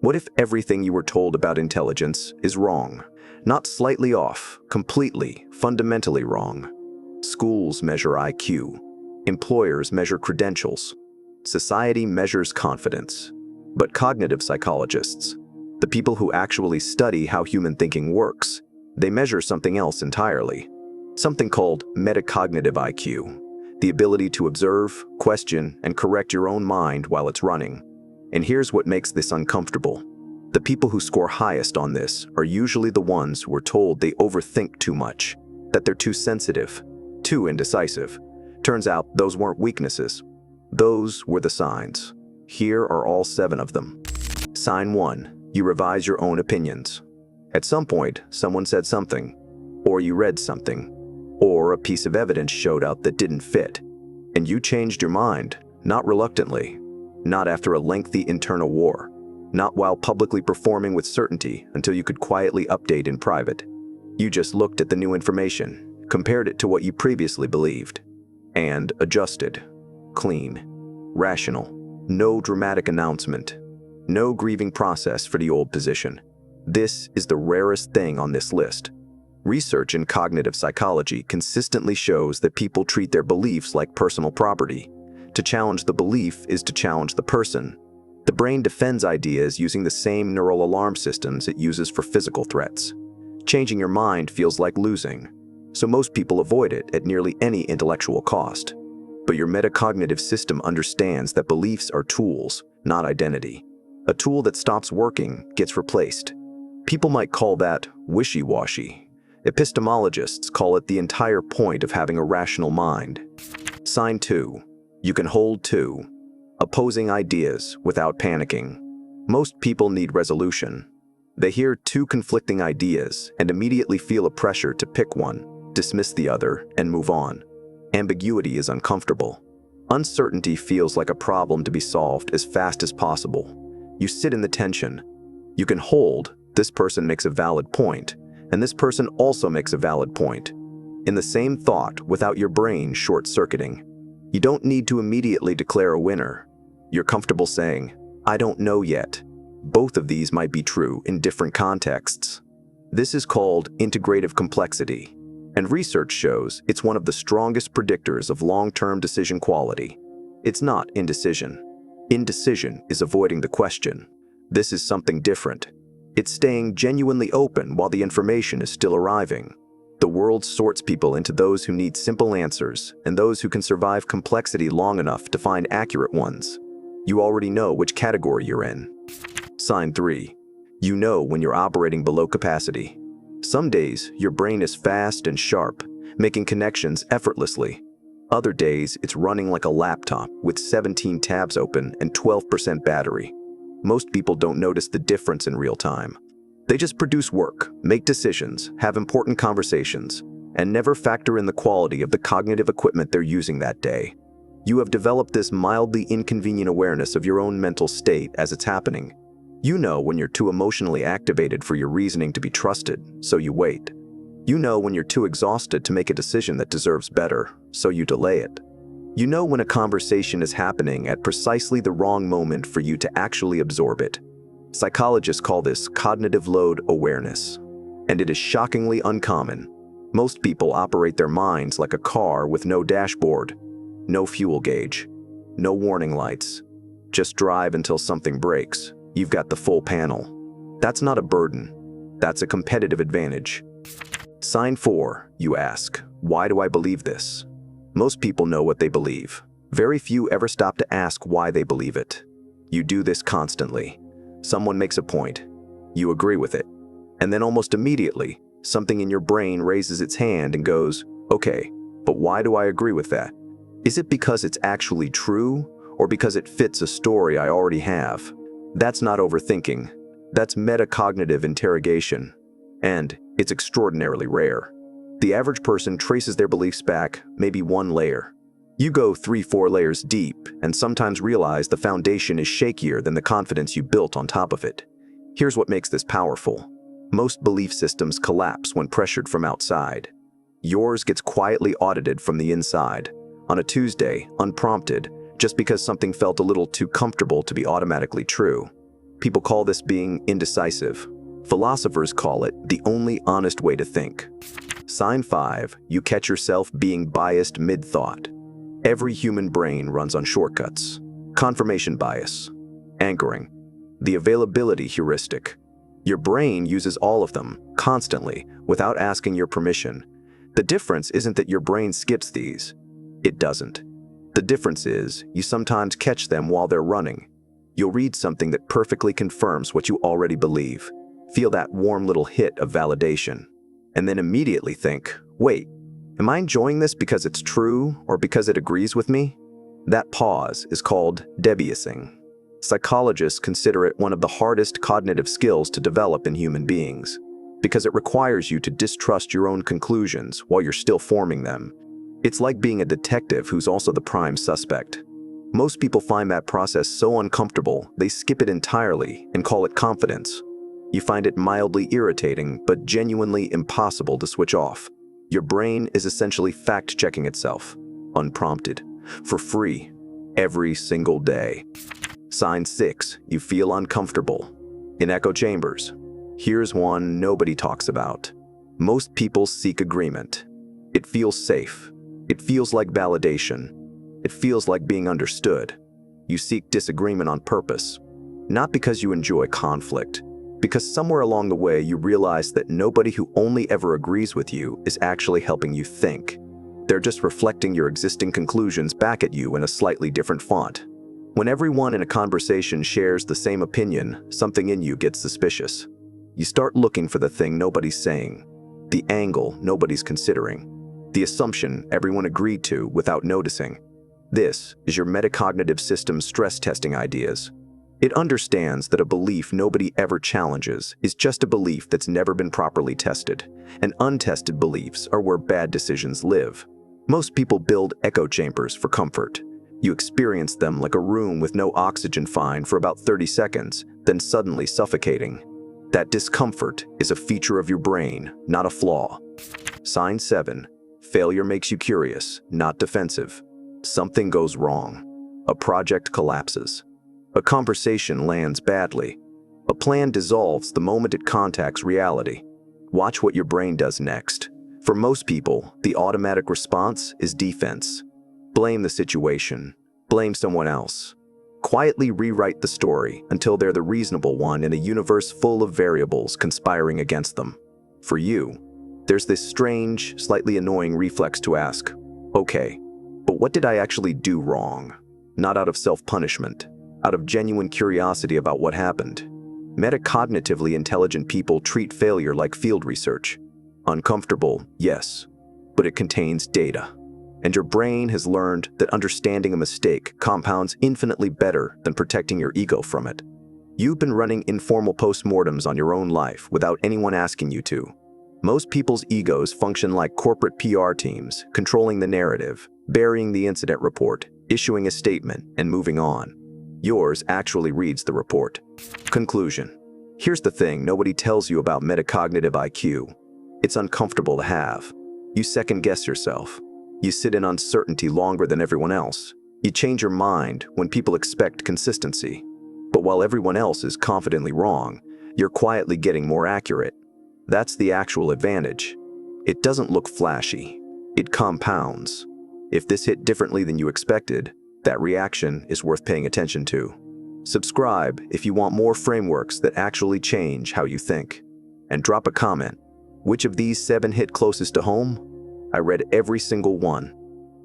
What if everything you were told about intelligence is wrong? Not slightly off, completely, fundamentally wrong. Schools measure IQ. Employers measure credentials. Society measures confidence. But cognitive psychologists, the people who actually study how human thinking works, they measure something else entirely. Something called metacognitive IQ, the ability to observe, question, and correct your own mind while it's running. And here's what makes this uncomfortable. The people who score highest on this are usually the ones who are told they overthink too much, that they're too sensitive, too indecisive. Turns out those weren't weaknesses. Those were the signs. Here are all 7 of them. Sign 1. You revise your own opinions. At some point, someone said something, or you read something, or a piece of evidence showed up that didn't fit, and you changed your mind, not reluctantly, not after a lengthy internal war, not while publicly performing with certainty until you could quietly update in private. You just looked at the new information, compared it to what you previously believed, and adjusted. Clean. Rational. No dramatic announcement. No grieving process for the old position. This is the rarest thing on this list. Research in cognitive psychology consistently shows that people treat their beliefs like personal property. To challenge the belief is to challenge the person. The brain defends ideas using the same neural alarm systems it uses for physical threats. Changing your mind feels like losing, so most people avoid it at nearly any intellectual cost. But your metacognitive system understands that beliefs are tools, not identity. A tool that stops working gets replaced. People might call that wishy-washy. Epistemologists call it the entire point of having a rational mind. Sign 2. You can hold 2 opposing ideas without panicking. Most people need resolution. They hear 2 conflicting ideas and immediately feel a pressure to pick one, dismiss the other, and move on. Ambiguity is uncomfortable. Uncertainty feels like a problem to be solved as fast as possible. You sit in the tension. You can hold, this person makes a valid point, and this person also makes a valid point, in the same thought without your brain short-circuiting. You don't need to immediately declare a winner. You're comfortable saying, I don't know yet. Both of these might be true in different contexts. This is called integrative complexity, and research shows it's one of the strongest predictors of long-term decision quality. It's not indecision. Indecision is avoiding the question. This is something different. It's staying genuinely open while the information is still arriving. The world sorts people into those who need simple answers and those who can survive complexity long enough to find accurate ones. You already know which category you're in. Sign 3. You know when you're operating below capacity. Some days, your brain is fast and sharp, making connections effortlessly. Other days, it's running like a laptop with 17 tabs open and 12% battery. Most people don't notice the difference in real time. They just produce work, make decisions, have important conversations, and never factor in the quality of the cognitive equipment they're using that day. You have developed this mildly inconvenient awareness of your own mental state as it's happening. You know when you're too emotionally activated for your reasoning to be trusted, so you wait. You know when you're too exhausted to make a decision that deserves better, so you delay it. You know when a conversation is happening at precisely the wrong moment for you to actually absorb it. Psychologists call this cognitive load awareness, and it is shockingly uncommon. Most people operate their minds like a car with no dashboard, no fuel gauge, no warning lights. Just drive until something breaks. You've got the full panel. That's not a burden. That's a competitive advantage. Sign 4. You ask, why do I believe this? Most people know what they believe. Very few ever stop to ask why they believe it. You do this constantly. Someone makes a point. You agree with it. And then almost immediately, something in your brain raises its hand and goes, okay, but why do I agree with that? Is it because it's actually true, or because it fits a story I already have? That's not overthinking. That's metacognitive interrogation. And it's extraordinarily rare. The average person traces their beliefs back maybe 1 layer. You go 3-4 layers deep and sometimes realize the foundation is shakier than the confidence you built on top of it. Here's what makes this powerful. Most belief systems collapse when pressured from outside. Yours gets quietly audited from the inside, on a Tuesday, unprompted, just because something felt a little too comfortable to be automatically true. People call this being indecisive. Philosophers call it the only honest way to think. Sign 5, you catch yourself being biased mid-thought. Every human brain runs on shortcuts. Confirmation bias, anchoring, the availability heuristic. Your brain uses all of them, constantly, without asking your permission. The difference isn't that your brain skips these. It doesn't. The difference is, you sometimes catch them while they're running. You'll read something that perfectly confirms what you already believe. Feel that warm little hit of validation. And then immediately think, wait, am I enjoying this because it's true or because it agrees with me? That pause is called debiasing. Psychologists consider it one of the hardest cognitive skills to develop in human beings, because it requires you to distrust your own conclusions while you're still forming them. It's like being a detective who's also the prime suspect. Most people find that process so uncomfortable, they skip it entirely and call it confidence. You find it mildly irritating, but genuinely impossible to switch off. Your brain is essentially fact-checking itself, unprompted, for free, every single day. Sign 6, you feel uncomfortable. In echo chambers. Here's one nobody talks about. Most people seek agreement. It feels safe. It feels like validation. It feels like being understood. You seek disagreement on purpose, not because you enjoy conflict, because somewhere along the way you realize that nobody who only ever agrees with you is actually helping you think. They're just reflecting your existing conclusions back at you in a slightly different font. When everyone in a conversation shares the same opinion, something in you gets suspicious. You start looking for the thing nobody's saying, the angle nobody's considering, the assumption everyone agreed to without noticing. This is your metacognitive system stress testing ideas. It understands that a belief nobody ever challenges is just a belief that's never been properly tested, and untested beliefs are where bad decisions live. Most people build echo chambers for comfort. You experience them like a room with no oxygen fine for about 30 seconds, then suddenly suffocating. That discomfort is a feature of your brain, not a flaw. Sign 7. Failure makes you curious, not defensive. Something goes wrong. A project collapses. A conversation lands badly. A plan dissolves the moment it contacts reality. Watch what your brain does next. For most people, the automatic response is defense. Blame the situation. Blame someone else. Quietly rewrite the story until they're the reasonable one in a universe full of variables conspiring against them. For you, there's this strange, slightly annoying reflex to ask, okay, but what did I actually do wrong? Not out of self-punishment, out of genuine curiosity about what happened. Metacognitively intelligent people treat failure like field research. Uncomfortable, yes, but it contains data. And your brain has learned that understanding a mistake compounds infinitely better than protecting your ego from it. You've been running informal postmortems on your own life without anyone asking you to. Most people's egos function like corporate PR teams, controlling the narrative, burying the incident report, issuing a statement, and moving on. Yours actually reads the report. Conclusion. Here's the thing nobody tells you about metacognitive IQ. It's uncomfortable to have. You second-guess yourself. You sit in uncertainty longer than everyone else. You change your mind when people expect consistency. But while everyone else is confidently wrong, you're quietly getting more accurate. That's the actual advantage. It doesn't look flashy. It compounds. If this hit differently than you expected, that reaction is worth paying attention to. Subscribe if you want more frameworks that actually change how you think. And drop a comment. Which of these 7 hit closest to home? I read every single one.